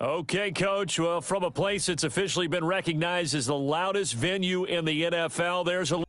Okay, Coach. Well, from a place that's officially been recognized as the loudest venue in the NFL, there's a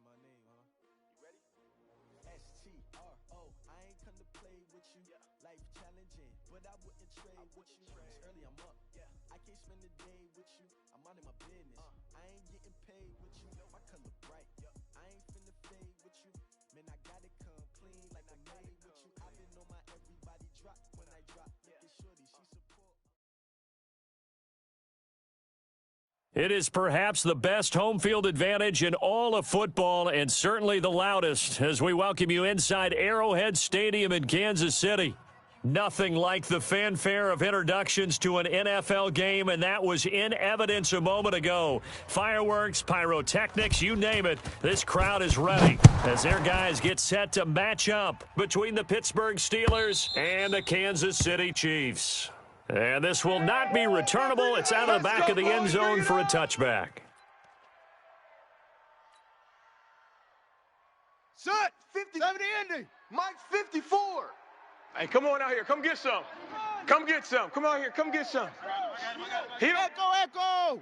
My name, huh? You ready? STRO, I ain't come to play with you. Life challenging, but I wouldn't trade with you. It's early, I'm up. I can't spend the day with you. I'm minding my business. I ain't getting paid with you. My color bright. I ain't finna fade with you. Man, I gotta come clean like I made with you. I've been on my everybody drop when I drop. Look at shorty, she support. It is perhaps the best home field advantage in all of football and certainly the loudest as we welcome you inside Arrowhead Stadium in Kansas City. Nothing like the fanfare of introductions to an NFL game, and that was in evidence a moment ago. Fireworks, pyrotechnics, you name it, this crowd is ready as their guys get set to match up between the Pittsburgh Steelers and the Kansas City Chiefs. And this will not be returnable. It's out of the back of the end zone for a touchback. Shut 50, 70, ending. Mike 54. Hey, come on out here. Come get some. Come get some. Come out here. Come get some. Echo.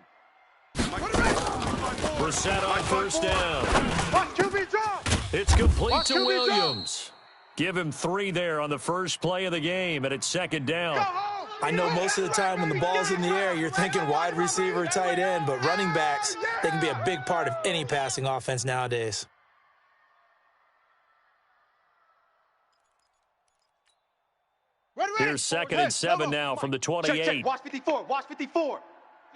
Brissett on first down. Watch QB drop. It's complete to Williams. Give him 3 there on the first play of the game, and it's second down. I know most of the time when the ball's in the air, you're thinking wide receiver, tight end, but running backs, they can be a big part of any passing offense nowadays. Here's 2nd and 7 now from the 28. Check. Watch 54. Watch 54.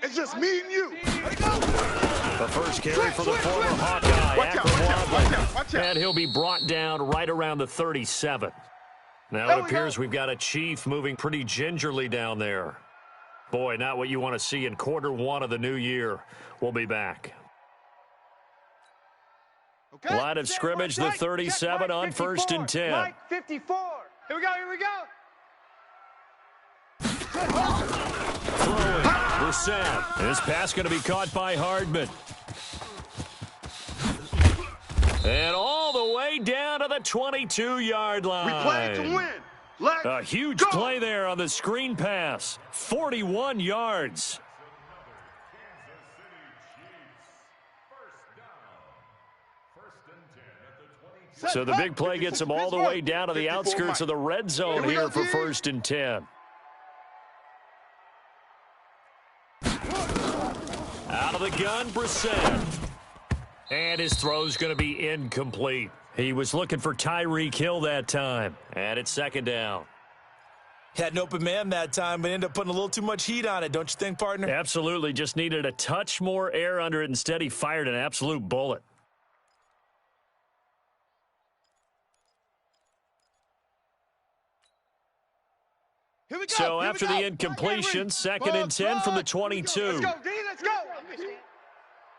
It's just me and you. The first carry for the former Hawkeye, Akron Wadley. And he'll be brought down right around the 37. Now it appears we've got a Chief moving pretty gingerly down there. Boy, not what you want to see in quarter one of the new year. We'll be back. Okay. Line of scrimmage, the 37 on 1st and 10. Mike 54. Here we go, here we go. Throwing, Brissett. This pass going to be caught by Hardman. And all the way down to the 22-yard line. We play to win. Let's A huge go. play there on the screen pass. 41 yards. So the big play gets them all the way down to the outskirts of the red zone here for 1st and 10. Out of the gun, Brissett. And his throw's going to be incomplete. He was looking for Tyreek Hill that time. And it's 2nd down. Had an open man that time, but ended up putting a little too much heat on it, don't you think, partner? Absolutely. Just needed a touch more air under it. Instead, he fired an absolute bullet. Here we go. So Here after we the go. incompletion, Bug, 2nd and 10 from the 22. Let's go, D, let's go.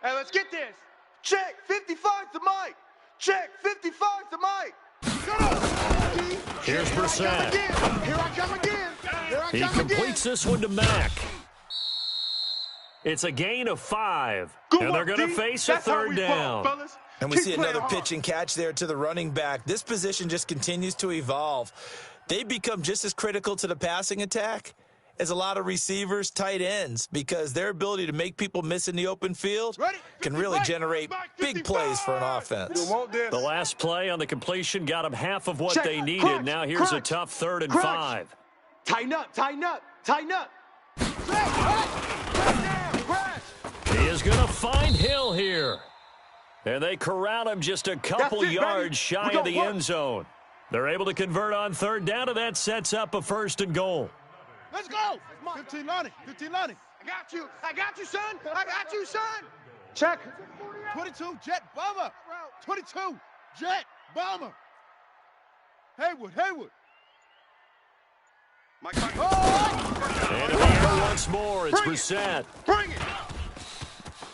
Hey, let's get this. Check 55 to Mike. Check 55 to Mike. Shut up. D. Here's Brissett. Here I come again. Here I He come completes again. this one to Mack. It's a gain of 5. Good And they're work, going to D. face a That's how 3rd we down. fall, fellas. And we Keep see playing another hard. pitch and catch there to the running back. This position just continues to evolve. They become just as critical to the passing attack as a lot of receivers, tight ends, because their ability to make people miss in the open field can really generate big plays for an offense. You want this? The last play on the completion got them half of what Check. they needed. Crunch. Now here's a Crunch. tough 3rd and Crunch. 5. Tighten up, tighten up, tighten up. He is going to find Hill here. And they corral him just a couple That's it, yards baby. shy We of the gonna work. end zone. They're able to convert on 3rd down, and that sets up a 1st and goal. Let's go. 15 Lonnie. 15 Lonnie. I got you, son. I got you, son. Check. 22 Jet Bomber. 22 Jet Bomber. Haywood. Mike. And in the air once more, it's Brissett. Bring it.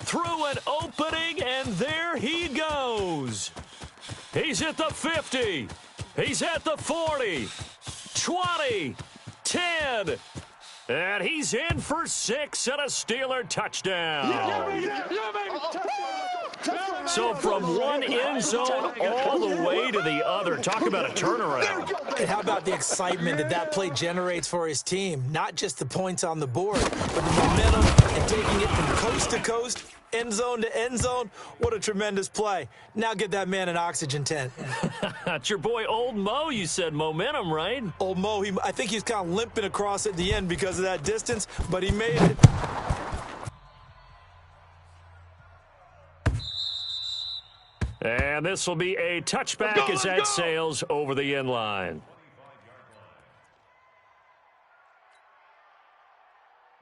Through an opening, and there he goes. He's at the 50. He's at the 40. 20. 10. And he's in for 6 and a Steeler touchdown. So from one end zone all the way to the other. Talk about a turnaround. And how about the excitement that play generates for his team? Not just the points on the board, but the momentum and taking it from coast to coast, end zone to end zone. What a tremendous play. Now get that man an oxygen tent. That's your boy Old Mo. You said momentum, right? Old Mo, I think he's kind of limping across at the end because of that distance, but he made it. And this will be a touchback as that sails over the end line.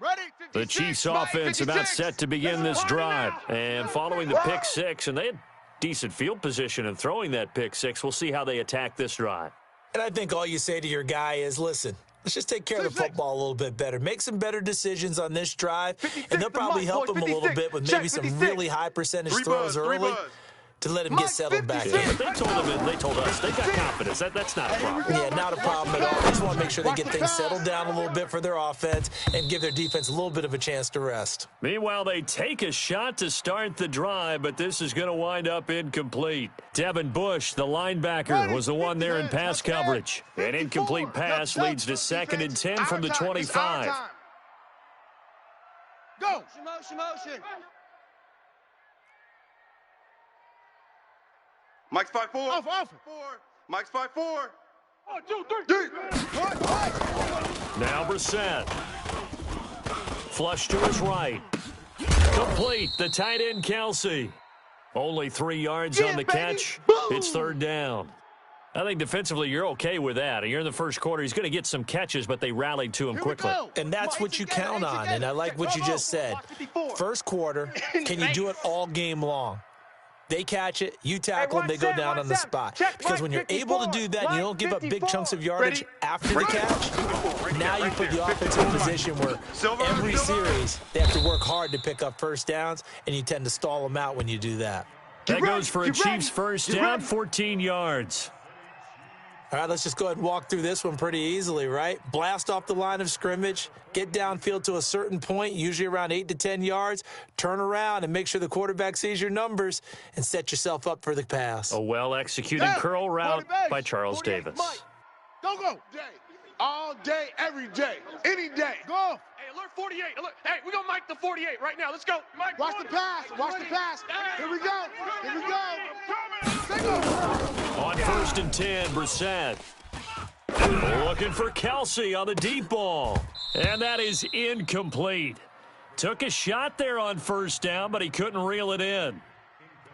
Ready? The 56, Chiefs Mike, offense about 56. set to begin this drive. And following the pick 6, and they had decent field position in throwing that pick 6. We'll see how they attack this drive. And I think all you say to your guy is, listen, let's just take care of the football a little bit better. Make some better decisions on this drive, and they'll probably help him a little bit with maybe some really high percentage throws early to let him get settled back in. Yeah, but they told us they got confidence. That's not a problem. Yeah, not a problem at all. They just want to make sure they get things settled down a little bit for their offense and give their defense a little bit of a chance to rest. Meanwhile, they take a shot to start the drive, but this is going to wind up incomplete. Devin Bush, the linebacker, was the one there in pass coverage. An incomplete pass leads to 2nd and 10 from the 25. Go. Motion. Mike's 5-4. Off. Mike's 5-4. 1, 2, 3. Now Brissett. Flush to his right. Complete. The tight end, Kelsey. Only 3 yards on the catch. It's 3rd down. I think defensively you're okay with that. You're in the first quarter. He's going to get some catches, but they rallied to him quickly. And that's what you count on, and I like what you just said. First quarter, can you do it all game long? They catch it, you tackle them, they go down on the spot. Because when you're able to do that and you don't give up big chunks of yardage after the catch, now you put the offense in a position where every series they have to work hard to pick up first downs, and you tend to stall them out when you do that. That goes for a Chiefs first down, 14 yards. All right, let's just go ahead and walk through this one pretty easily, right? Blast off the line of scrimmage, get downfield to a certain point, usually around 8 to 10 yards, turn around and make sure the quarterback sees your numbers and set yourself up for the pass. A well-executed curl route by Charles Davis. Go. All day, every day, any day. Go. Hey, alert 48. Alert. Hey, we're going to mic the 48 right now. Let's go. Mike, Watch the pass. Watch the pass. Here we go. Here we go. On 1st and 10, Brissett. Looking for Kelsey on the deep ball. And that is incomplete. Took a shot there on first down, but he couldn't reel it in.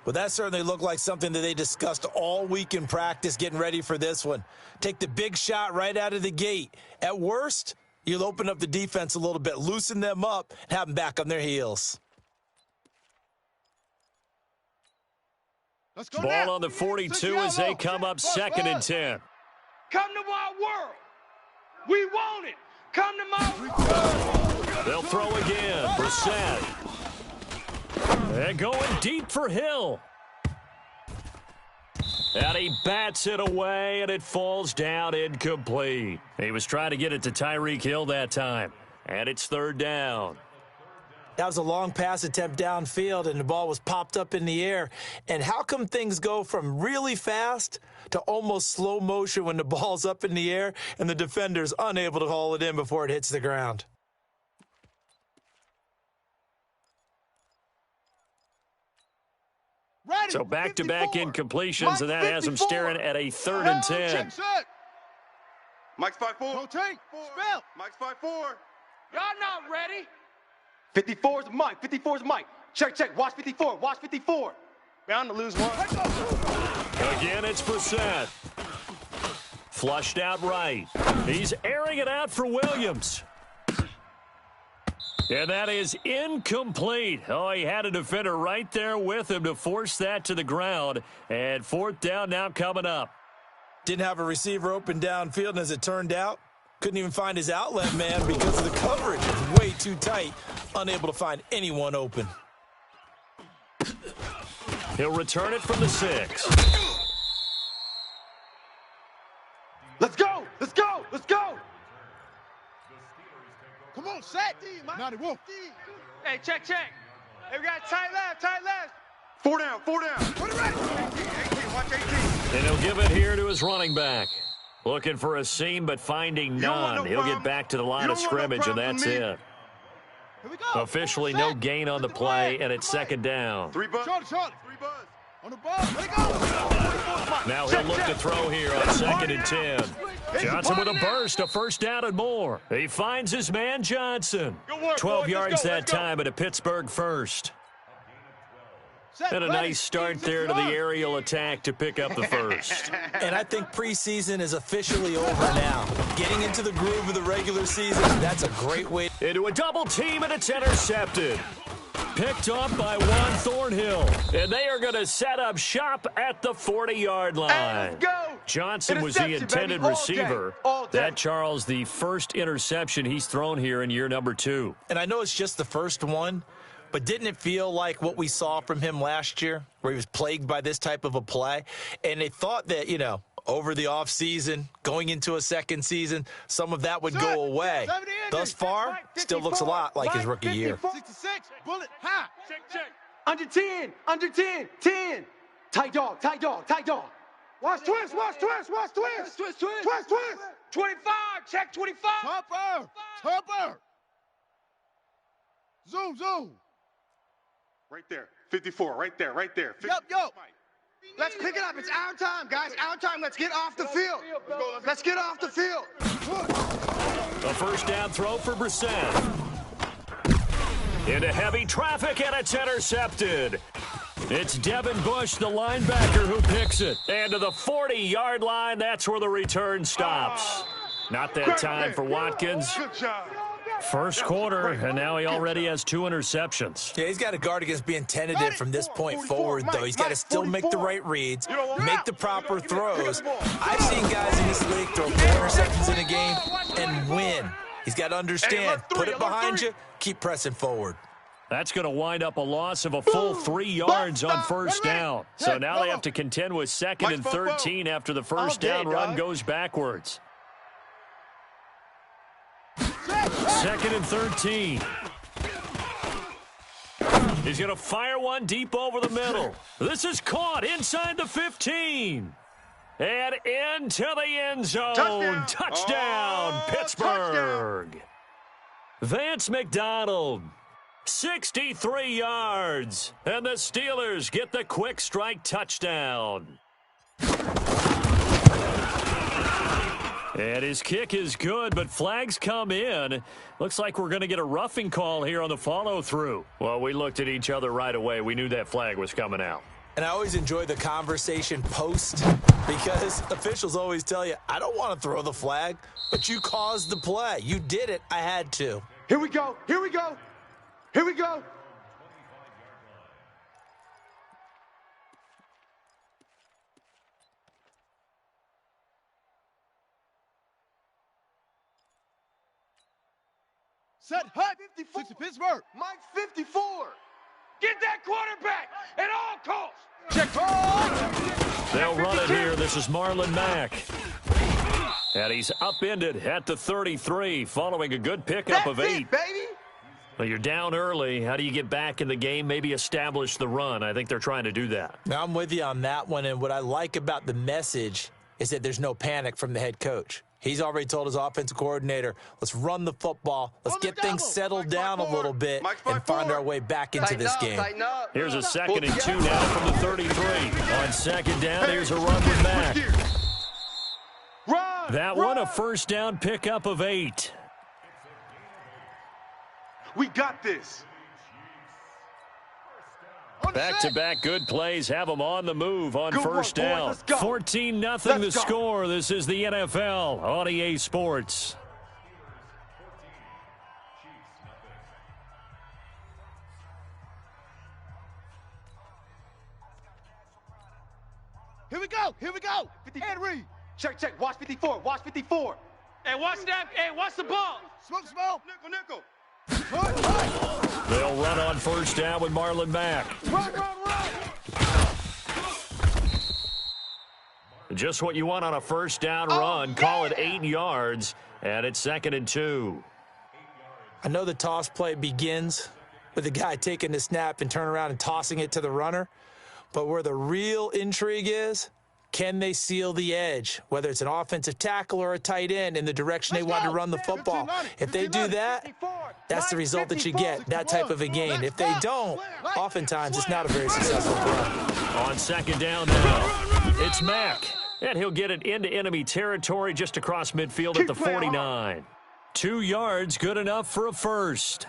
Well, that certainly looked like something that they discussed all week in practice getting ready for this one. Take the big shot right out of the gate. At worst, you'll open up the defense a little bit, loosen them up, and have them back on their heels. Let's go Ball now. on the 42 as they come up 2nd and 10. come to my world. We want it. Come to my world. They'll throw again. Brissett. And going deep for Hill. And he bats it away, and it falls down incomplete. He was trying to get it to Tyreek Hill that time. And it's 3rd down. That was a long pass attempt downfield, and the ball was popped up in the air. And how come things go from really fast to almost slow motion when the ball's up in the air and the defender's unable to haul it in before it hits the ground? Ready. So back-to-back 54. incompletions, and that has him staring at a 3rd and 10. Mike's 5-4. Rotate. Spell. Mike's 5-4. Y'all not ready? 54 is Mike. 54 is Mike. Check. Watch 54. Watch 54. Bound to lose one. Again, it's Brissett. Flushed out right. He's airing it out for Williams. And that is incomplete. Oh, he had a defender right there with him to force that to the ground. And 4th down now coming up. Didn't have a receiver open downfield, and as it turned out, couldn't even find his outlet man because of the coverage. It was way too tight, unable to find anyone open. He'll return it from the 6. Let's go. Let's go. Let's go. Come on, set. Now they will. Hey, check. Hey, we got tight left. 4 down. Put it right. 18. Watch 18. And he'll give it here to his running back. Looking for a seam, but finding none. He'll get back to the line of scrimmage, and that's it. Here we go. Officially no gain on the play, and it's 2nd down. 3 buzz. Charlie. 3 buzz. On the ball. Let it go. Now he'll look to throw here on 2nd and 10. Johnson with a burst, a 1st down and more. He finds his man Johnson. 12 yards that time, and a Pittsburgh first. And a nice start there to the aerial attack to pick up the first. And I think preseason is officially over now. Getting into the groove of the regular season, that's a great way. Into a double team, and it's intercepted. Picked off by Juan Thornhill. And they are going to set up shop at the 40-yard line. Hey, let's go. Johnson was the intended receiver. All day. That, Charles, the first interception he's thrown here in year number 2. And I know it's just the first one, but didn't it feel like what we saw from him last year, where he was plagued by this type of a play? And they thought that, over the offseason, going into a second season, some of that would go away. Thus far, still looks a lot like his rookie year. 66. Bullet. High. Check. Under 10. 10. Tight dog. Watch twist. Twist. 25. Check 25. Topper. Zoom. Right there. 54. Right there. Yo. Let's pick it up. It's our time, guys. Our time. Let's get off the field. Let's get off the field. A 1st down throw for Brissett. Into heavy traffic, and it's intercepted. It's Devin Bush, the linebacker, who picks it. And to the 40-yard line, that's where the return stops. Not that time for Watkins. Good job. First quarter, and now he already has 2 interceptions. Yeah, he's got to guard against being tentative from this point forward, though. He's got to still make the right reads, make the proper throws. I've seen guys in this league throw 4 interceptions in a game and win. He's got to understand, put it behind you, keep pressing forward. That's going to wind up a loss of a full 3 yards on first down. So now they have to contend with 2nd and 13 after the first down run goes backwards. 2nd and 13. He's going to fire one deep over the middle. This is caught inside the 15. And into the end zone. Touchdown, Pittsburgh. Touchdown. Vance McDonald. 63 yards. And the Steelers get the quick strike touchdown. And his kick is good, but flags come in. Looks like we're going to get a roughing call here on the follow-through. Well, we looked at each other right away. We knew that flag was coming out. And I always enjoy the conversation post because officials always tell you, I don't want to throw the flag, but you caused the play. You did it. I had to. Here we go. Here we go. Here we go. Set hut. 54. 60 Pittsburgh. Mike 54. Get that quarterback at all costs. Check. They'll run it here. This is Marlon Mack. And he's upended at the 33 following a good pickup of 8. Baby. Well, you're down early. How do you get back in the game? Maybe establish the run. I think they're trying to do that. Now, I'm with you on that one, and what I like about the message is that there's no panic from the head coach. He's already told his offensive coordinator, let's run the football, let's get things settled down a little bit and find our way back into this game. Here's a 2nd and 2 now from the 33. On 2nd down, here's a run with Mack. That one, a first down pickup of 8. We got this. Back-to-back good plays have them on the move on first down. 14-0 the score. This is the NFL on EA Sports. Here we go. Here we go. Henry. Check. Watch 54. Watch 54. Hey, watch that. Hey, watch the ball. Smoke. Nickel. They'll run on first down with Marlon Mack. Run. Just what you want on a first down run. Call it 8 yards, and it's 2nd and 2. I know the toss play begins with the guy taking the snap and turn around and tossing it to the runner, but where the real intrigue is, can they seal the edge, whether it's an offensive tackle or a tight end in the direction they want to run the football? If they do that, that's the result that you get, that type of a gain. If they don't, oftentimes it's not a very successful play. On 2nd down now, it's Mack. And he'll get it into enemy territory just across midfield at the 49. 2 yards, good enough for a first.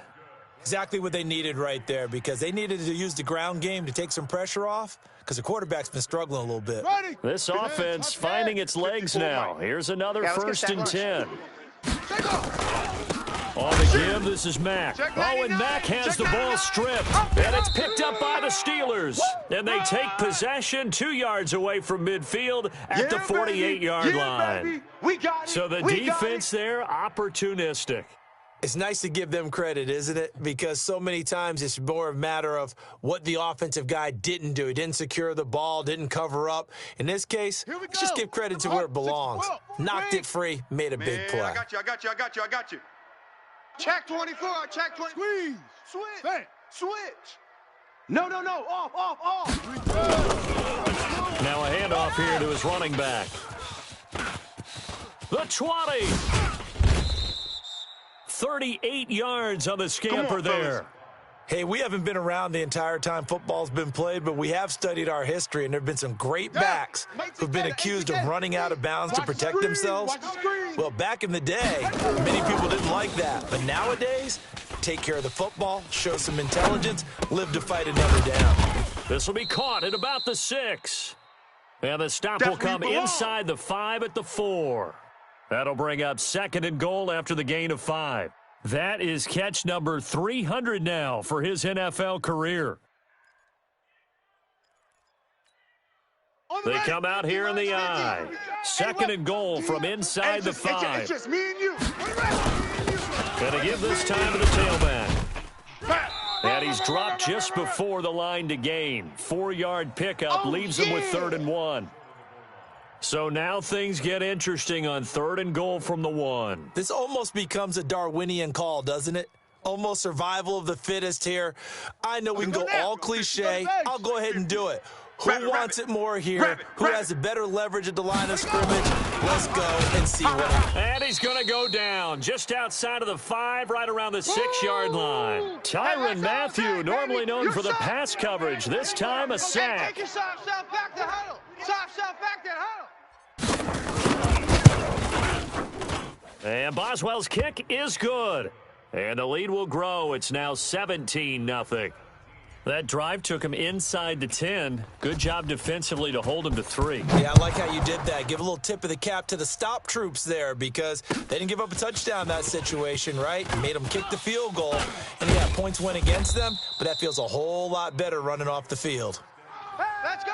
Exactly what they needed right there, because they needed to use the ground game to take some pressure off because the quarterback's been struggling a little bit. This offense finding its legs now. Here's another 1st and 10. On the give, this is Mack. Oh, and Mack has the ball stripped. And it's picked up by the Steelers. And they take possession 2 yards away from midfield at the 48-yard line. So the defense there, opportunistic. It's nice to give them credit, isn't it? Because so many times it's more a matter of what the offensive guy didn't do. He didn't secure the ball, didn't cover up. In this case, let's just give credit to where it belongs. Knocked it free, made a big play. I got you. Check 24. Check 20. Squeeze. Switch. No. Off. Now a handoff here to his running back. The 20. 38 yards on the scamper there. Hey, we haven't been around the entire time football's been played, but we have studied our history, and there have been some great backs who've been accused of running out of bounds to protect themselves. Well, back in the day, many people didn't like that. But nowadays, take care of the football, show some intelligence, live to fight another down. This will be caught at about the 6. And the stop will come inside the 5 at the 4. That'll bring up 2nd and goal after the gain of 5. That is catch number 300 now for his NFL career. They come out here in the I. 2nd and goal from inside the 5. It's just me and you. Gonna give this time to the tailback. And he's dropped just before the line to gain. 4-yard pickup leaves him with 3rd and 1. So now things get interesting on 3rd and goal from the 1. This almost becomes a Darwinian call, doesn't it? Almost survival of the fittest here. I know we can go all cliche. I'll go ahead and do it. Who wants it more here? Who has a better leverage at the line of scrimmage? Let's go and see what happens. And he's going to go down just outside of the 5, right around the 6-yard line. Tyrann Mathieu, normally known for the pass coverage, this time a sack. Take your soft self back to huddle. Soft self back to huddle. And Boswell's kick is good. And the lead will grow. It's now 17-0. That drive took him inside the 10. Good job defensively to hold him to 3. Yeah, I like how you did that. Give a little tip of the cap to the stop troops there because they didn't give up a touchdown in that situation, right? Made them kick the field goal. And, yeah, points went against them, but that feels a whole lot better running off the field. Let's go.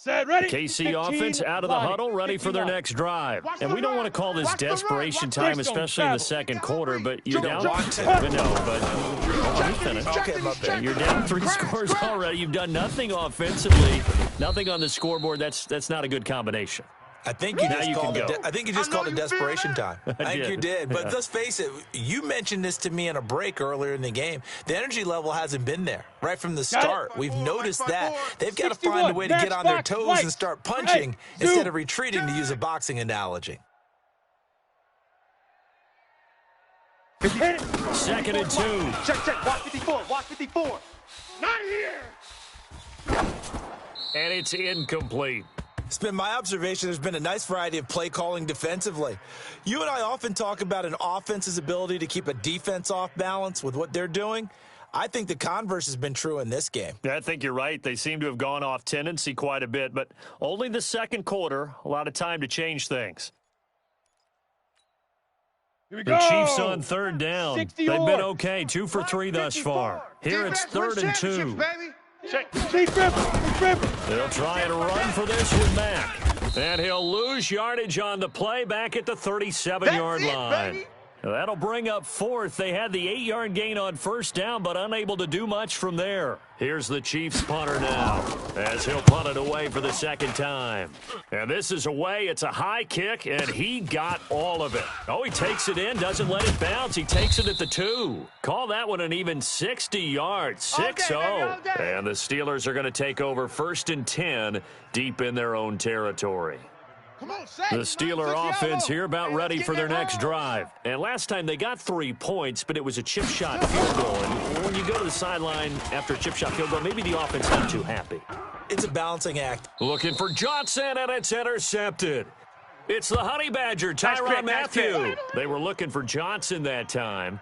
KC offense out of the huddle, ready for their next drive. And we don't want to call this desperation time, especially in the second quarter, but you're down. No, but let me finish. Okay, my bad. You're down 3 scores already. You've done nothing offensively, nothing on the scoreboard. That's not a good combination. I think you Now just you called can it. go. I think you just called it desperation time. I think you did. But Yeah. let's face it. You mentioned this to me in a break earlier in the game. The energy level hasn't been there right from the start. We've noticed that they've got to find a way to get on their toes and start punching instead of retreating, to use a boxing analogy. 2nd and 2. Check. Watch 54. Watch 54. Not here. And it's incomplete. It's been my observation there's been a nice variety of play calling defensively. You and I often talk about an offense's ability to keep a defense off balance with what they're doing. I think the converse has been true in this game. I think you're right. They seem to have gone off tendency quite a bit, but only the second quarter, a lot of time to change things. Here we The go. Chiefs on 3rd down. 60 They've been yards. okay, 2 for 3 thus far. Here it's Defense 3rd and wins 2. championships, baby. Chief Ripper. They'll try and run for this with Mack. And he'll lose yardage on the play back at the 37-yard That's it, line. baby. That'll bring up 4th. They had the 8-yard gain on 1st down, but unable to do much from there. Here's the Chiefs punter now, as he'll punt it away for the 2nd time. And this is away. It's a high kick, and he got all of it. Oh, he takes it in, doesn't let it bounce. He takes it at the 2. Call that one an even 60 yards, 6-0. And the Steelers are going to take over 1st and 10 deep in their own territory. Come on, Sack. The Steeler offense here about ready for their next drive. And last time they got 3 points, but it was a chip shot field goal. And when you go to the sideline after a chip shot field goal, maybe the offense not too happy. It's a balancing act. Looking for Johnson, and it's intercepted. It's the Honey Badger, Tyrann Mathieu. They were looking for Johnson that time.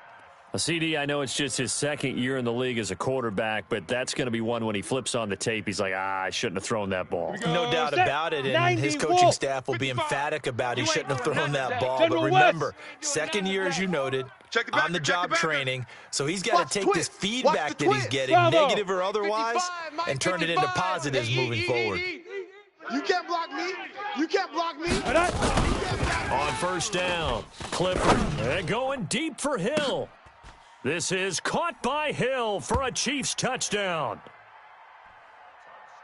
CD, I know it's just his 2nd year in the league as a quarterback, but that's going to be one when he flips on the tape. He's like, I shouldn't have thrown that ball. No doubt about it, and his coaching staff will be emphatic about he shouldn't have thrown that ball. But remember, 2nd year, as you noted, on-the-job training, so he's got to take this feedback that he's getting, negative or otherwise, and turn it into positives moving forward. You can't block me. You can't block me. On 1st down, Clifford, and going deep for Hill. This is caught by Hill for a Chiefs touchdown.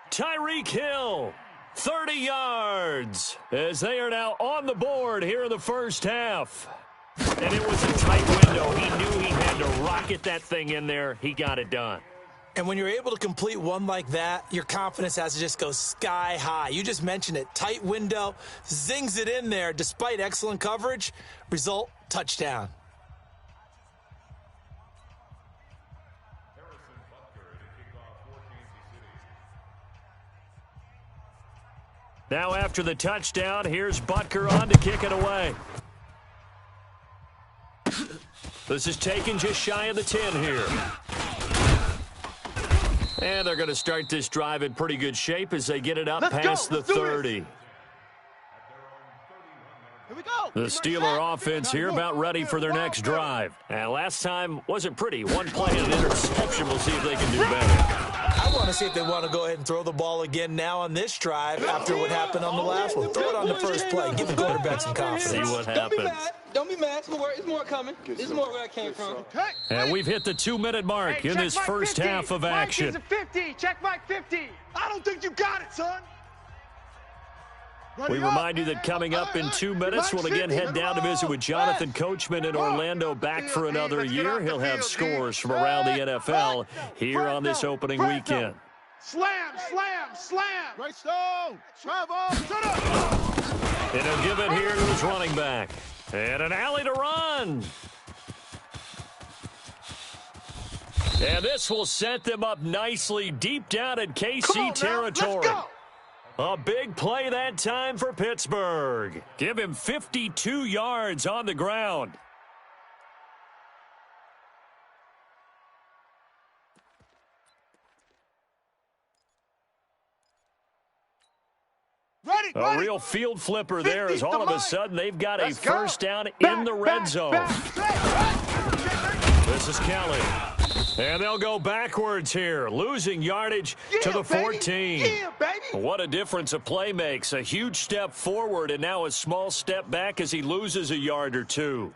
Tyreek Hill, 30 yards, as they are now on the board here in the 1st half. And it was a tight window. He knew he had to rocket that thing in there. He got it done. And when you're able to complete one like that, your confidence has to just go sky high. You just mentioned it. Tight window, zings it in there despite excellent coverage. Result, touchdown. Now after the touchdown, here's Butker on to kick it away. This is taken just shy of the 10 here. And they're going to start this drive in pretty good shape as they get it up past the 30. Here we go. The Steeler offense here about ready for their next drive. And last time wasn't pretty. One play and an interception. We'll see if they can do better. I want to see if they want to go ahead and throw the ball again now on this drive after what happened on the last one. Throw it on the first play. Give the quarterback some confidence. See what happens. Don't be mad. It's more coming. It's more where I came from. And we've hit the 2-minute mark in this first half of action. Mike, 50. Check Mike 50. I don't think you got it, son. We remind you that coming up in 2 minutes, we'll again head down to visit with Jonathan Coachman in Orlando, back for another year. He'll have scores from around the NFL here on this opening weekend. Slam, slam, slam. Right stone. Travel. Shut up. And he'll give it here to his running back. And an alley to run. And this will set them up nicely deep down in KC territory. Let's go. A big play that time for Pittsburgh. Give him 52 yards on the ground. A real field flipper there as all of a sudden they've got a first down in the red zone. This is Kelly. And they'll go backwards here, losing yardage to the 14. Yeah, baby. What a difference a play makes. A huge step forward and now a small step back as he loses a yard or two.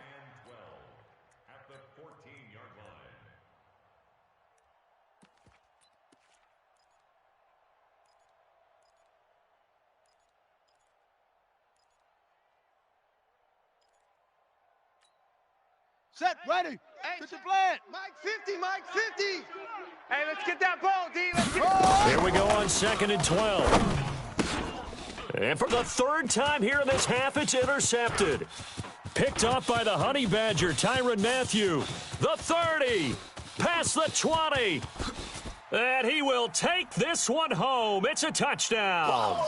Set, ready. Get your plan. Mike 50, Mike 50. Hey, let's get that ball, D. Let's get Here we go on 2nd and 12. And for the third time here in this half, it's intercepted. Picked off by the Honey Badger, Tyrann Mathieu. The 30. Past the 20. And he will take this one home. It's a touchdown.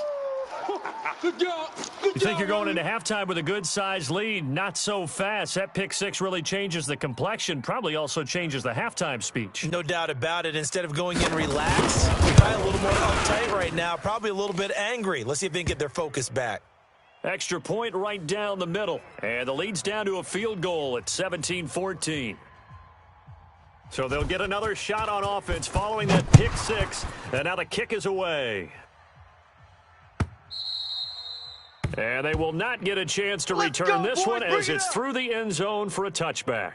Good job. You think you're going into halftime with a good-sized lead? Not so fast. That pick six really changes the complexion, probably also changes the halftime speech. No doubt about it. Instead of going in relaxed, they're probably a little more uptight right now, probably a little bit angry. Let's see if they can get their focus back. Extra point right down the middle. And the lead's down to a field goal at 17-14. So they'll get another shot on offense following that pick six. And now the kick is away. And they will not get a chance to return this one as it's through the end zone for a touchback.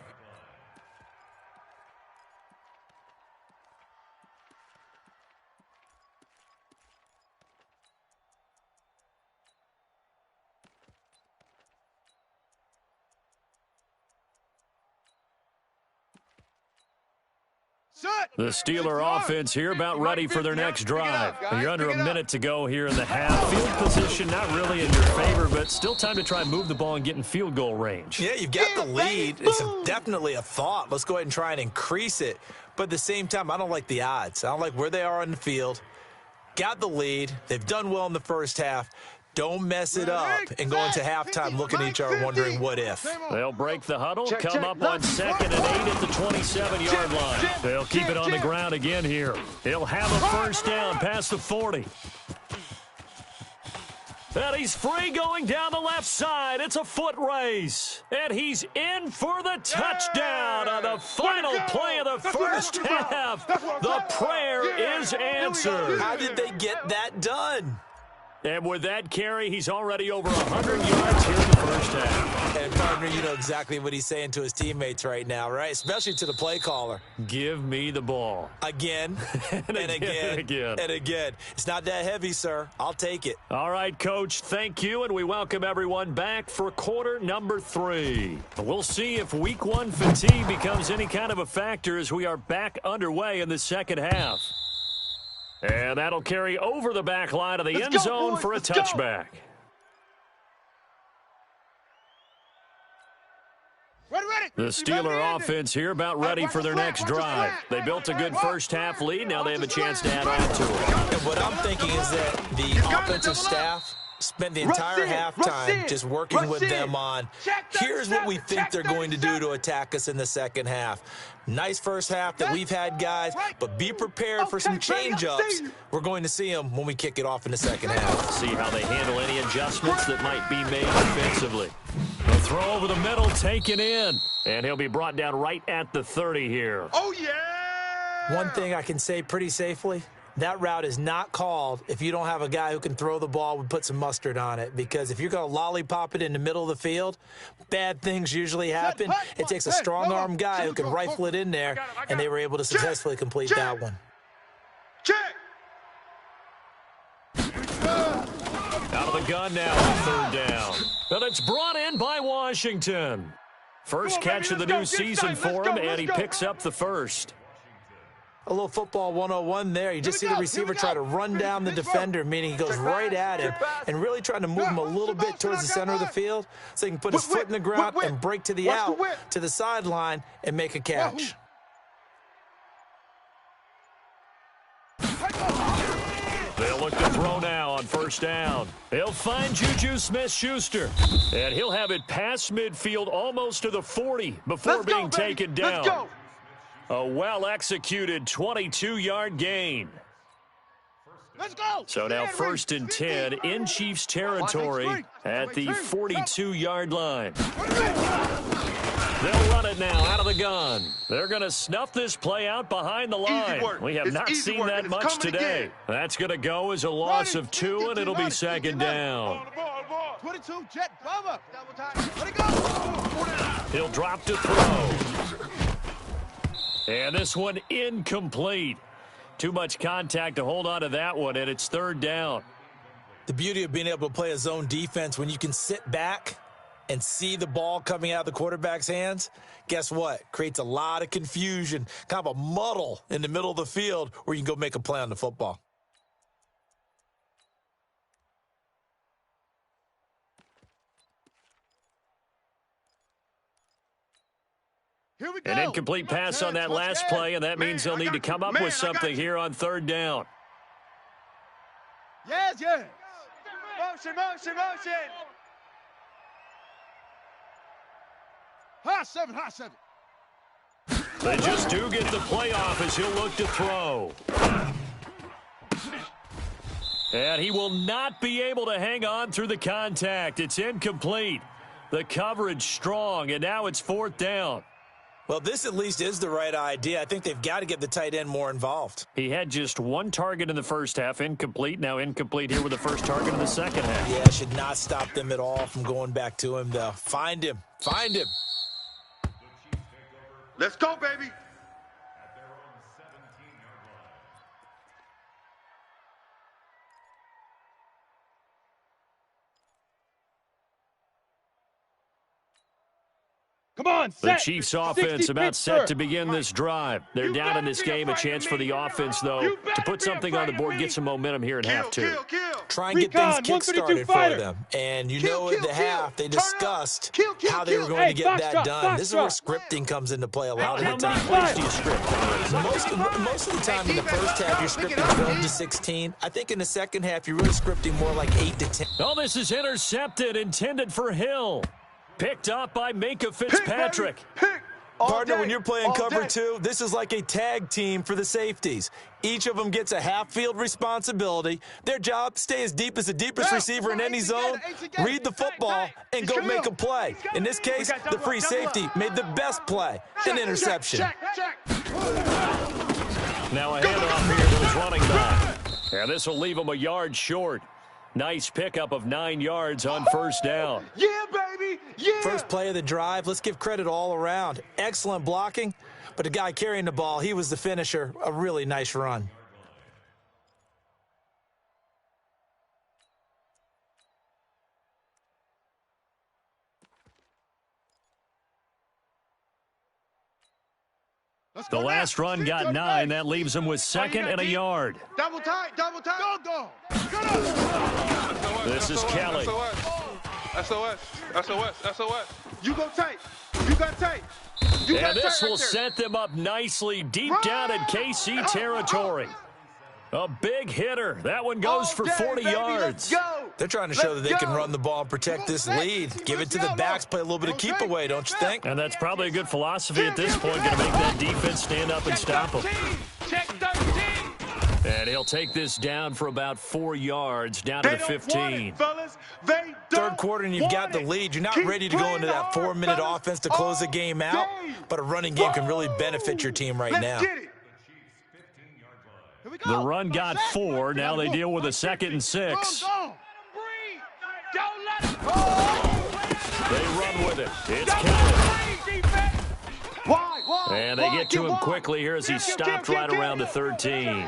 The Steeler offense here about ready for their next drive. You're under a minute to go here in the half. Field position not really in your favor, but still time to try and move the ball and get in field goal range. Yeah, you've got the lead. It's definitely a thought. Let's go ahead and try and increase it. But at the same time, I don't like the odds. I don't like where they are on the field. Got the lead. They've done well in the first half. Don't mess it up and go into halftime looking at each other wondering what if. They'll break the huddle, come up on 2nd and 8 at the 27-yard line. They'll keep it on the ground again here. He'll have a first down past the 40. And he's free going down the left side. It's a foot race. And he's in for the touchdown on the final play of the first half. The prayer is answered. How did they get that done? And with that carry, he's already over 100 yards here in the first half. And, partner, you know exactly what he's saying to his teammates right now, right? Especially to the play caller. Give me the ball. Again, and again. and again. It's not that heavy, sir. I'll take it. All right, Coach, thank you, and we welcome everyone back for quarter number 3. We'll see if week 1 fatigue becomes any kind of a factor as we are back underway in the second half. And that'll carry over the back line of the end zone for a touchback. The Steeler offense here about ready for their next drive. They built a good first half lead. Now they have a chance to add on to it. And what I'm thinking is that the offensive staff spent the entire halftime just working with them on, here's what we think they're going to do to attack us in the second half. Nice first half that we've had, guys, but be prepared for some change-ups. We're going to see them when we kick it off in the second half. See how they handle any adjustments that might be made defensively. The throw over the middle, taken in. And he'll be brought down right at the 30 here. Oh, yeah! One thing I can say pretty safely, that route is not called if you don't have a guy who can throw the ball and put some mustard on it. Because if you're going to lollipop it in the middle of the field, bad things usually happen. It takes a strong-arm guy who can rifle it in there, and they were able to successfully complete that one. Check! Out of the gun now on third down. And it's brought in by Washington. First catch of the new season for him, and he picks up the first. A little football 101 there. You just see the receiver try to run down the defender, meaning he goes right at him and really trying to move him a little bit towards the center of the field so he can put his foot in the ground and break to the out, to the sideline, and make a catch. They'll look to throw now on first down. He'll find Juju Smith-Schuster, and he'll have it past midfield almost to the 40 before being taken down. Let's go. A well-executed 22-yard gain. Let's go. So now first and 10 in Chiefs territory at the 42-yard line. They'll run it now out of the gun. They're going to snuff this play out behind the line. We have not seen that much today. That's going to go as a loss of 2, and it'll be second down. 22, jet, cover. Let it go. He'll drop to throw. And this one incomplete. Too much contact to hold on to that one, and it's third down. The beauty of being able to play a zone defense when you can sit back and see the ball coming out of the quarterback's hands, guess what? Creates a lot of confusion, kind of a muddle in the middle of the field where you can go make a play on the football. Here we go. An incomplete pass on that last play, and that means they'll need to come up with something here on third down. Yes, yes. Motion, motion, motion. High 7, high 7. They just do get the play off as he'll look to throw. And he will not be able to hang on through the contact. It's incomplete. The coverage strong, and now it's fourth down. Well, this at least is the right idea. I think they've got to get the tight end more involved. He had just one target in the first half, incomplete. Now incomplete here with the first target in the second half. Yeah, should not stop them at all from going back to him, though. Find him. Find him. Let's go, baby. Come on, The set. Chiefs offense 60 about set Pittsburgh. to begin this drive. They're down in this game. A chance for the offense, though, to put something on the board, get some momentum here in half two. Try and get things Recon, kick-started 152 for fighter. them. And you know Kill, at the kill, half, they kill. Turn discussed up. Kill, kill, how they were kill. going to get Hey, that foxtrot, done. This is where foxtrot. scripting comes into play a lot How of the many time. plays do you script? Most of the time in the first half, you're scripting 12 to 16. I think in the second half, you're really scripting more like 8 to 10. Oh, this is intercepted, intended for Hill. Picked up by Minka Fitzpatrick. Partner, when you're playing cover 2, this is like a tag team for the safeties. Each of them gets a half-field responsibility. Their job, stay as deep as the deepest receiver in any zone, read the football, and go make a play. In this case, the free safety made the best play, an interception. Now a handoff here to his running back. And this will leave him a yard short. Nice pickup of 9 yards on first down. Yeah, baby. Yeah. First play of the drive, let's give credit all around. Excellent blocking, but the guy carrying the ball, he was the finisher. A really nice run. The last run got 9. That leaves him with second and a yard. Double tight, double tight. Go. This is Kelly. SOS. You go tight. You got tight. You got And this tight will right there. set them up nicely deep down in KC territory. A big hitter. That one goes for 40 yards. Let's go. They're trying to show that they can run the ball and protect this lead. Give it to the backs, play a little bit of keep away, don't you think? And that's probably a good philosophy at this point, going to make that defense stand up and stop them. Check 13. And he'll take this down for about 4 yards, down to They the don't want 15. it, fellas. They don't Third quarter and you've got the want it. lead. You're not Keep ready to go into that playing 4-minute hard, offense to fellas, close the game out, all day. but a running game can really benefit your team right now. Let's get it. Here we go. The run got 4. Now they deal with a 2nd and 6. Go. Breathe. Don't let him. They run with it. It's Don't Kelly. breathe, defense. Why? And they get to him quickly here as he stopped right around the 13.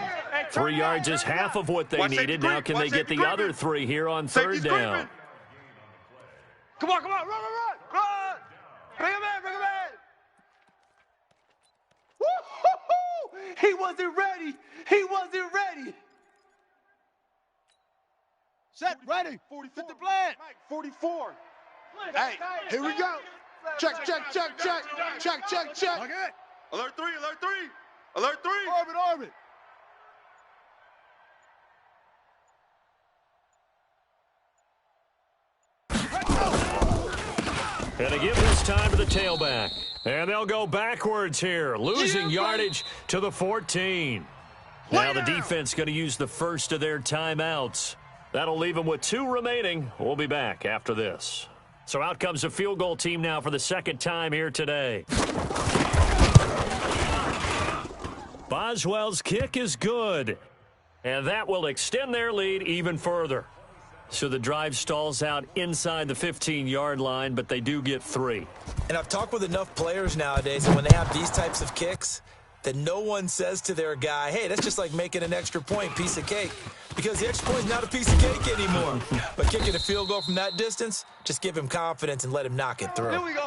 3 yards is half of what they Watch safety needed. Now creep. can they Watch get the safety other creeping. 3 here on Safety's 3rd down? creeping. Come on, run. Bring him in. Woo-hoo-hoo. He wasn't ready. Set, ready. 44. Fit the plan. 44. Hey, here we go. Check. Alert 3. Orbit. And they give this time to the tailback. And they'll go backwards here, losing yardage to the 14. Now the defense going to use the first of their timeouts. That'll leave them with 2 remaining. We'll be back after this. So out comes a field goal team now for the second time here today. Boswell's kick is good. And that will extend their lead even further. So the drive stalls out inside the 15-yard line, but they do get 3. And I've talked with enough players nowadays that when they have these types of kicks, that no one says to their guy, hey, that's just like making an extra point, piece of cake. Because the extra point is not a piece of cake anymore. But kicking a field goal from that distance, just give him confidence and let him knock it through. Here we go.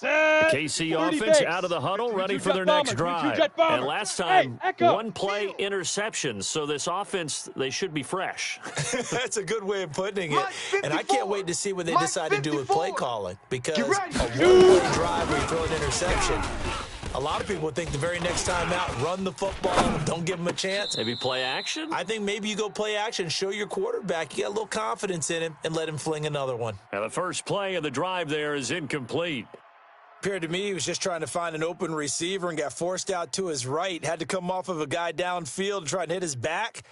KC offense out of the huddle, ready for their next drive. And last time, one play interception. So this offense, they should be fresh. That's a good way of putting it. And I can't wait to see what they decide to do with play calling. Because a one-play drive where you throw an interception, a lot of people would think the very next time out, run the football, don't give them a chance. Maybe play action? I think maybe you go play action, show your quarterback you got a little confidence in him, and let him fling another one. Now the first play of the drive there is incomplete. Appeared to me he was just trying to find an open receiver and got forced out to his right. Had to come off of a guy downfield to try and hit his back.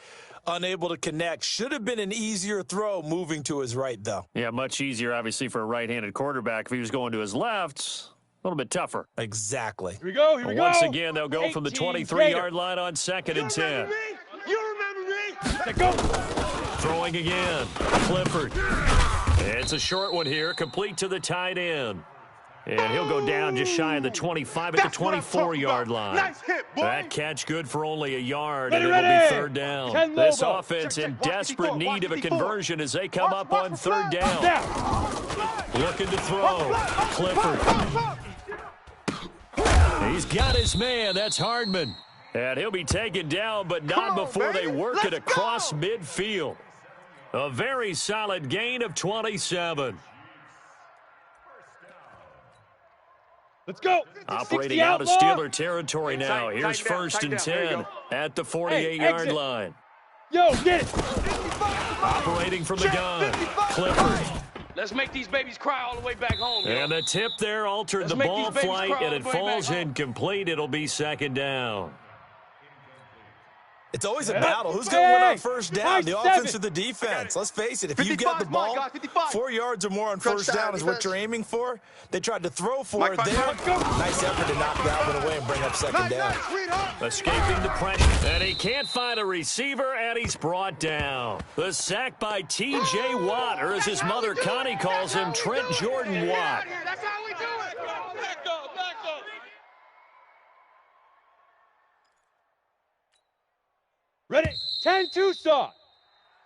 Unable to connect. Should have been an easier throw moving to his right, though. Yeah, much easier, obviously, for a right-handed quarterback. If he was going to his left, a little bit tougher. Exactly. Here we go. Once again, they'll go from the 23-yard line on 2nd and 10. You remember me? Let's go. Throwing again. Clifford. It's a short one here, complete to the tight end. And he'll go down just shy of the 25 at the 24-yard line. Nice hit, boy. That catch good for only a yard, and it'll be 3rd down. This offense in desperate need of a conversion as they come up on 3rd down. Looking to throw. Clifford. He's got his man. That's Hardman. And he'll be taken down, but not before they work it across midfield. A very solid gain of 27. Let's go. Operating out of Steeler territory now. Here's 1st and 10 at the 48-yard line. Yo, get it. Operating from the gun. Clifford. Let's make these babies cry all the way back home. Yo. And the tip there altered Let's the make ball these babies flight, cry and all it the way back falls home. incomplete. It'll be 2nd down. It's always a battle. Who's going to win on first down, the 57. offense or the defense? Let's face it, if you get the 55, ball, guys, 55. 4 yards or more on first down is what you're aiming for. They tried to throw for it there. Nice effort to knock that one away and bring up second down. Escaping the pressure. And he can't find a receiver, and he's brought down. The sack by T.J. Watt, or as his mother Connie calls him, Trent Jordan Watt. That's how we do it. Back up, back up. Ready? 10 Tucson.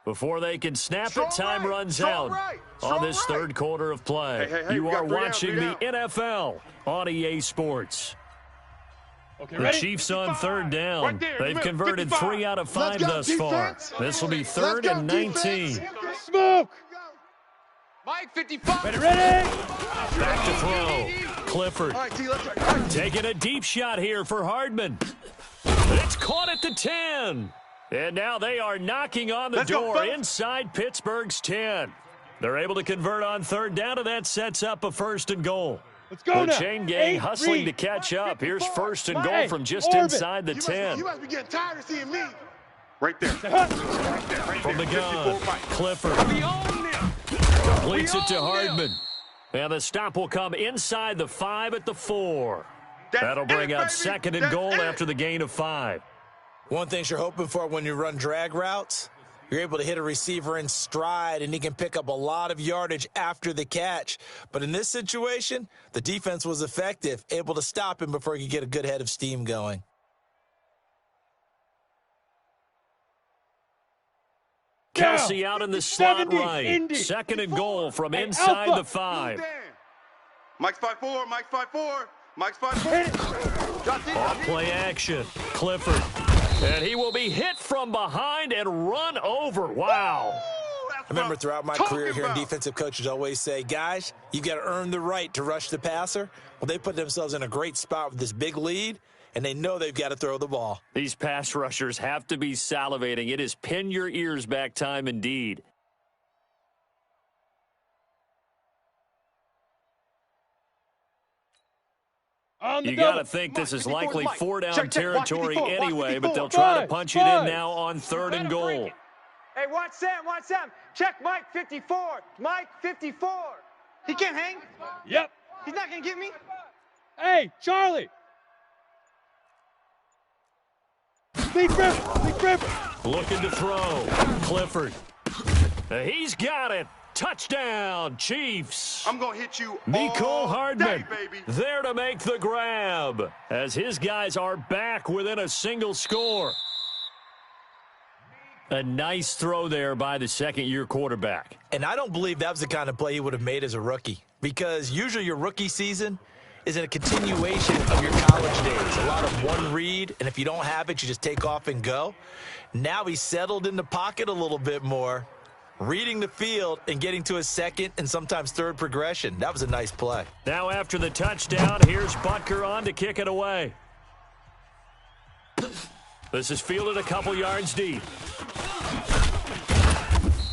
Before they can snap Strong it, time right, runs strong out right, on strong this right. third quarter of play. Hey, You we got are 3 down, watching 3 the down. NFL on EA Sports. Okay, The ready? Chiefs on third down. Right there, They've remember, converted 55. 3 out of 5 Let's go, thus far. defense. This will be Let's third go, and 19. defense. Smoke. Mike 55. Ready? Back to throw. Clifford All right, T, let's go. taking a deep shot here for Hardman. It's caught at the 10. And now they are knocking on the Let's go, door folks. inside Pittsburgh's 10. They're able to convert on third down, and that sets up a first and goal. Let's go The now. chain gang 8, hustling 3. to catch up. Here's first and goal Hey, from just orbit. inside the You 10. must be getting tired of seeing me. Right there. From the gun, 54 Mike. Clifford We own them. completes it to own them. Hardman. And the stop will come inside the 5 at the 4. That's That'll bring it, up baby. second and That's goal it. after the gain of 5. One thing you're hoping for when you run drag routes, you're able to hit a receiver in stride, and he can pick up a lot of yardage after the catch. But in this situation, the defense was effective, able to stop him before he could get a good head of steam going. Kelsey out in the slot 70, right. Indy. Second and goal from Hey, inside Alpha. the 5. Dan. Mike's 5'4", Mike's 5'4", Mike's 5'4". Dropped in. Off play action. Clifford. And he will be hit from behind and run over. Wow. I remember throughout my career hearing defensive coaches always say, guys, you've got to earn the right to rush the passer. Well, they put themselves in a great spot with this big lead, and they know they've got to throw the ball. These pass rushers have to be salivating. It is pin your ears back time indeed. On the You double. got to think this is 54's likely Mike. 4-down Check, check. Watch territory 54, watch anyway, but 54. they'll try to Five, punch it in five. now on third and goal. Hey, watch Sam, watch Sam. Check Mike 54. Mike 54. He can't hang. Yep. He's not going to get me. Hey, Charlie. Big rip. Big rip. Looking to throw. Clifford. He's got it. Touchdown, Chiefs. I'm going to hit you Mecole all Hardman day, baby. there to make the grab as his guys are back within a single score. A nice throw there by the second-year quarterback. And I don't believe that was the kind of play he would have made as a rookie, because usually your rookie season is in a continuation of your college days. A lot of one read, and if you don't have it, you just take off and go. Now he's settled in the pocket a little bit more, reading the field and getting to his second and sometimes third progression. That was a nice play. Now after the touchdown, here's Butker on to kick it away. This is fielded a couple yards deep.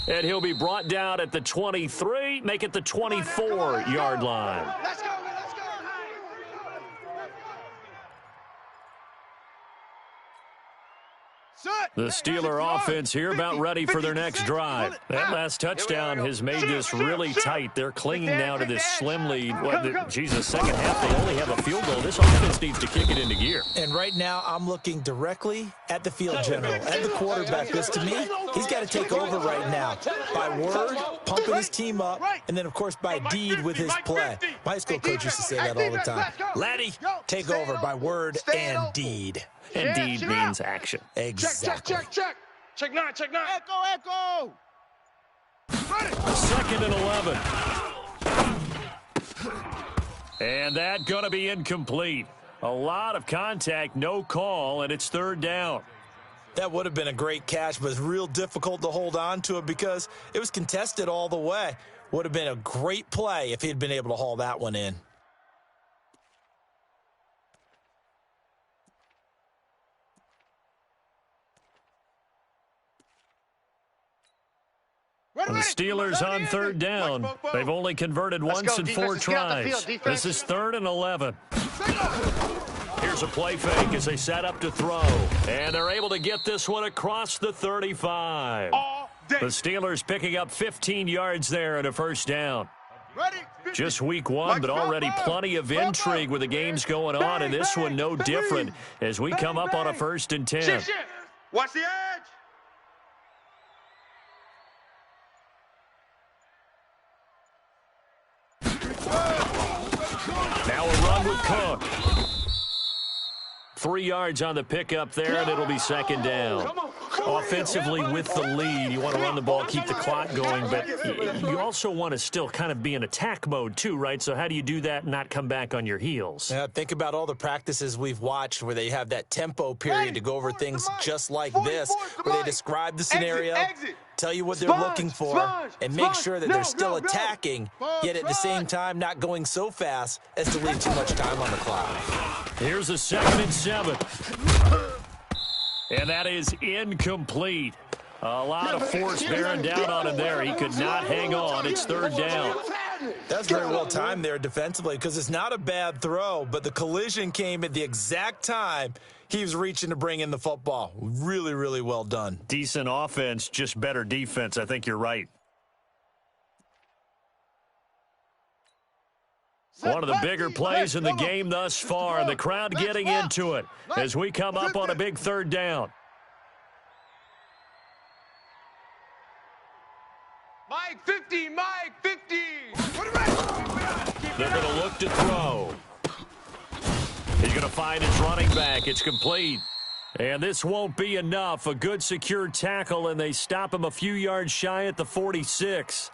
And he'll be brought down at the 23, make it the 24-yard line. Let's go. Let's go. The Steeler offense here about ready for their next drive. That last touchdown has made this really tight. They're clinging now to this slim lead. Jesus, second half, they only have a field goal. This offense needs to kick it into gear. And right now, I'm looking directly at the field general, at the quarterback, because to me, he's got to take over right now by word, pumping his team up, and then, of course, by deed with his play. My high school coach used to say that all the time. Laddie, take over by word and deed. And deed means action. Exactly. Check. Check 9, check 9. Echo. Second and 11. And that going to be incomplete. A lot of contact, no call, and it's third down. That would have been a great catch, but it's real difficult to hold on to it because it was contested all the way. Would have been a great play if he'd been able to haul that one in. The Steelers on third down. They've only converted once in 4 tries. This is third and 11. Here Here's a play fake as they set up to throw. And they're able to get this one across the 35. The Steelers picking up 15 yards there and a first down. Just week one, but already plenty of intrigue with the games going on, and this one no different as we come up on a 1st and 10. Watch the edge. Now a run with Cook. 3 yards on the pickup there, and it'll be 2nd down. Offensively with the lead, you want to run the ball, keep the clock going, but you also want to still kind of be in attack mode too, right? So how do you do that and not come back on your heels? Yeah, think about all the practices we've watched where they have that tempo period to go over things just like this, where they describe the scenario, tell you what they're looking for, and make sure that they're still attacking, yet at the same time not going so fast as to leave too much time on the clock. Here's a 2nd and 7. And that is incomplete. A lot of force bearing down on him there. He could not hang on. It's 3rd down. That's very well timed there defensively because it's not a bad throw, but the collision came at the exact time he was reaching to bring in the football. Really, really well done. Decent offense, just better defense. I think you're right. One of the bigger plays in the game thus far, and the crowd getting into it as we come up on a big 3rd down. Mike 50, Mike 50. They're going to look to throw. He's going to find his running back. It's complete. And this won't be enough. A good secure tackle, and they stop him a few yards shy at the 46.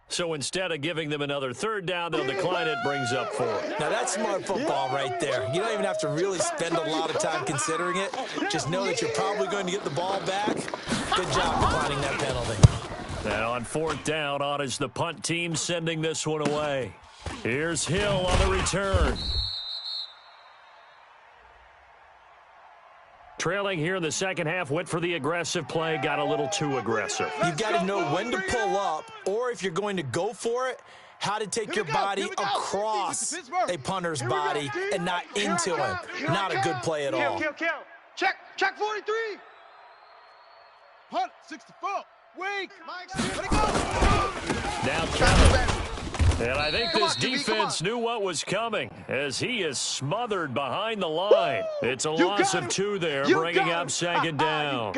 So instead of giving them another 3rd down, they'll decline it, brings up 4. Now that's smart football right there. You don't even have to really spend a lot of time considering it. Just know that you're probably going to get the ball back. Good job declining that penalty. Now on 4th down, on is the punt team sending this one away. Here's Hill on the return. Trailing here in the 2nd half, went for the aggressive play, got a little too aggressive. You've got to know when to pull up, or if you're going to go for it, how to take your body across a punter's body and not into him. Not a good play at all. Kill. Check 43. Punt 64. Wait, Mike, let it go. Now Kevin. And I think this defense knew what was coming as he is smothered behind the line. It's a loss of 2 there, bringing up 2nd down.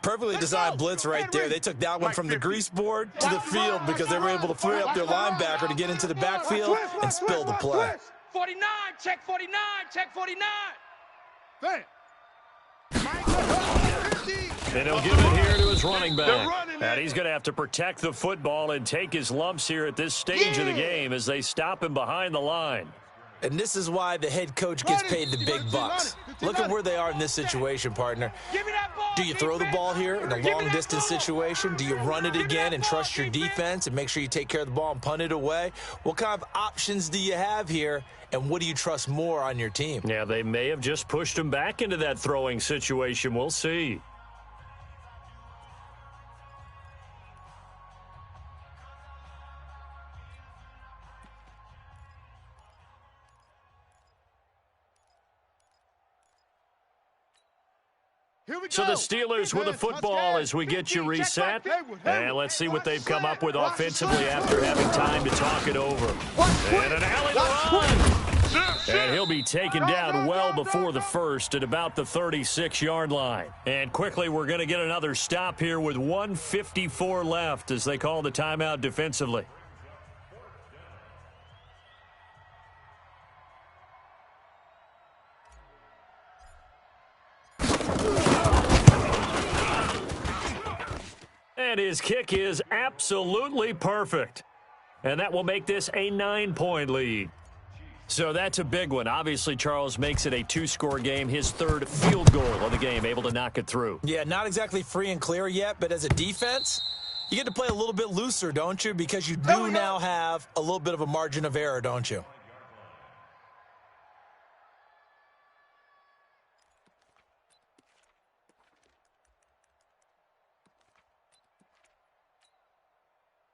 Perfectly designed blitz right there. They took that one from the grease board to the field because they were able to free up their linebacker to get into the backfield and spill the play. 49, check 49, check 49. And he'll give it here to his running back. And he's going to have to protect the football and take his lumps here at this stage of the game as they stop him behind the line. And this is why the head coach gets paid the big bucks. Look at where they are in this situation, partner. Do you throw the ball here in a long-distance situation? Do you run it again and trust your defense and make sure you take care of the ball and punt it away? What kind of options do you have here, and what do you trust more on your team? Yeah, they may have just pushed him back into that throwing situation. We'll see. So the Steelers with the football as we get you reset. And let's see what they've come up with offensively after having time to talk it over. And an alley run. And he'll be taken down well before the first at about the 36-yard line. And quickly, we're going to get another stop here with 1:54 left as they call the timeout defensively. And his kick is absolutely perfect. And that will make this a 9-point lead. So that's a big one. Obviously, Charles makes it a 2-score game. His 3rd field goal of the game, able to knock it through. Yeah, not exactly free and clear yet, but as a defense, you get to play a little bit looser, don't you? Because you do now have a little bit of a margin of error, don't you?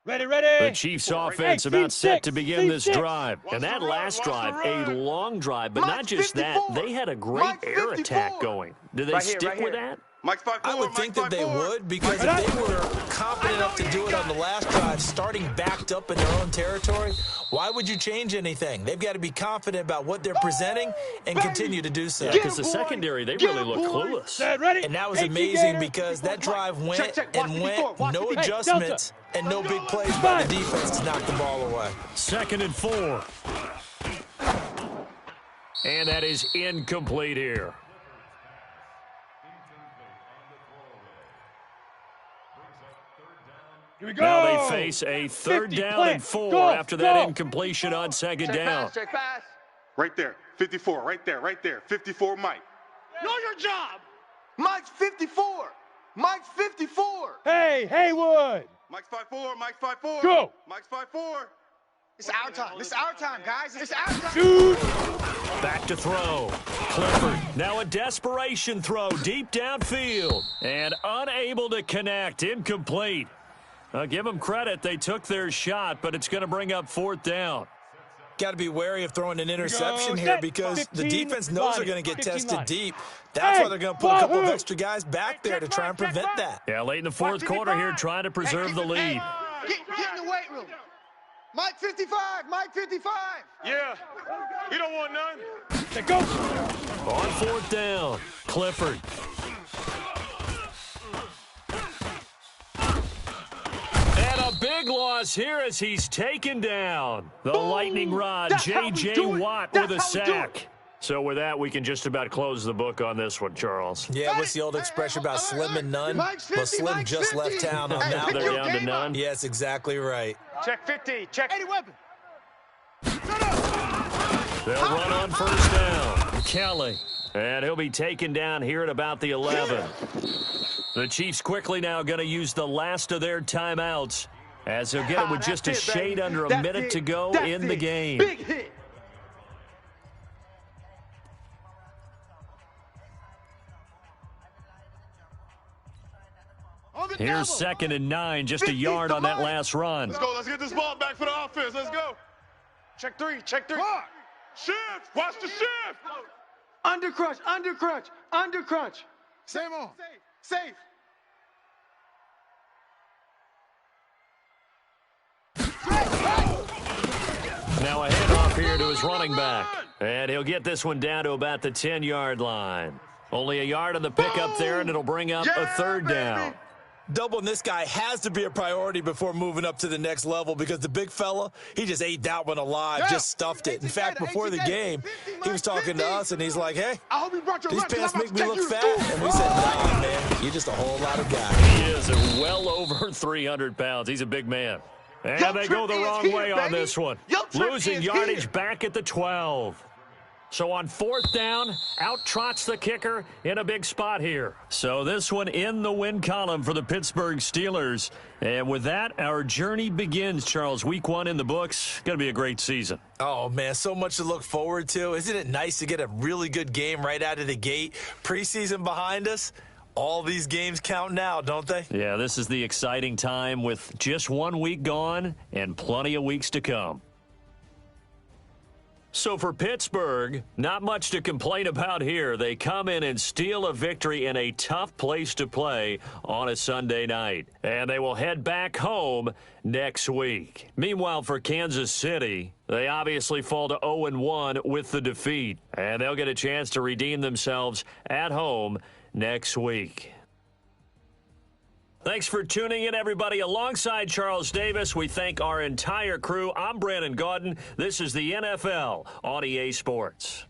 Ready, ready. The Chiefs offense Hey, about set C6, to begin this C6. drive. And that last drive, a long drive, but not just that, they had a great air attack going. Do they stick with that? Mike's 5-4. I would think that they would, because if they were confident enough to do it on the last drive, starting backed up in their own territory, why would you change anything? They've got to be confident about what they're presenting and continue to do so. Yeah, because the secondary, they really look clueless. And that was amazing because that drive went and went, no adjustments, and no big plays by the defense to knock the ball away. 2nd and 4. And that is incomplete here. Here we go. Now they face a 3rd down and 4 after that incompletion on 2nd down. Check pass. Right there. 54. Right there. Right there. 54, Mike. Know your job. Mike's 54. Mike's 54. Hey, Haywood. Mike's 5-4. Mike's 5-4. Go. Mike's 5-4. It's our time. It's our time, guys. It's our time. Shoot. Back to throw. Clifford, now a desperation throw deep downfield. And unable to connect. Incomplete. Give them credit. They took their shot, but it's going to bring up 4th down. Got to be wary of throwing an interception here because the defense knows they're going to get tested deep. That's why they're going to put a couple of extra guys back there to try and prevent that. Yeah, late in the 4th quarter here, trying to preserve the lead. Get in the weight room. Mike 55. Mike 55. Yeah. You don't want none. Let's go. On 4th down, Clifford. And a big loss here as he's taken down. The lightning rod, J.J. Watt with a sack. So with that, we can just about close the book on this one, Charles. Yeah, what's the old expression about slim and none? Well, Slim just left town on that They're one. down to none. Yes, exactly right. Check 50. Check. Any weapon. They'll run on 1st down. Kelly. And he'll be taken down here at about the 11. The Chiefs quickly now going to use the last of their timeouts as they'll get it with just a shade under a minute to go in the game. Big hit. Here's 2nd and 9, just a yard on that last run. Let's go. Let's get this ball back for the offense. Let's go. Check 3. Check 3. Shift. Watch the shift. Under crunch. Under crunch. Under crunch. Same on. Safe. Now a handoff here to his running back. And he'll get this one down to about the 10-yard line. Only a yard on the pickup there, and it'll bring up a 3rd down. Doubling this guy has to be a priority before moving up to the next level because the big fella, he just ate that one alive, just stuffed it. In fact, before the game, he was talking to us, and he's like, hey, these pants make me look fat. And we said, nah, man, you're just a whole lot of guy. He is well over 300 pounds. He's a big man. And they go the wrong way on this one. Losing yardage back at the 12. So on 4th down, out trots the kicker in a big spot here. So this one in the win column for the Pittsburgh Steelers. And with that, our journey begins, Charles. Week 1 in the books. Going to be a great season. Oh, man, so much to look forward to. Isn't it nice to get a really good game right out of the gate? Preseason behind us. All these games count now, don't they? Yeah, this is the exciting time with just 1 week gone and plenty of weeks to come. So for Pittsburgh, not much to complain about here. They come in and steal a victory in a tough place to play on a Sunday night. And they will head back home next week. Meanwhile, for Kansas City, they obviously fall to 0-1 with the defeat. And they'll get a chance to redeem themselves at home next week. Thanks for tuning in, everybody. Alongside Charles Davis, we thank our entire crew. I'm Brandon Gaudin. This is the NFL on EA Sports.